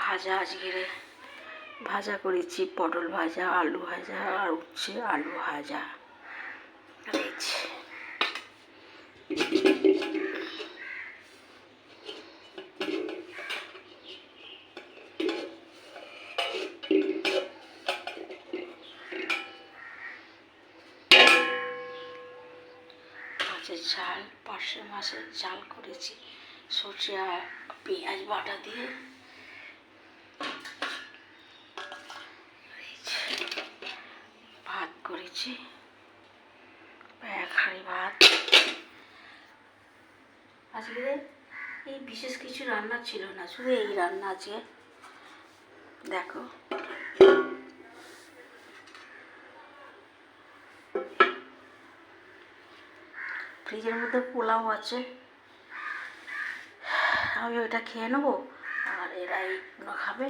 ভাজা আজকে ভাজা করেছি, পটল ভাজা, আলু ভাজা, আর উচ্ছে আলু ভাজা করেছি। মাছের ঝাল, পার্শে মাছের ঝাল করেছি সর্ষে আর পেঁয়াজ বাটা দিয়ে। ভাত করেছি, এক হাঁড়ি ভাত। আজকে এই বিশেষ কিছু রান্না ছিল না, শুধু এই রান্না আছে। দেখো ফ্রিজের মধ্যে পোলাও আছে, আমি ওইটা খেয়ে নেবো, আর এরা এইগুলো খাবে।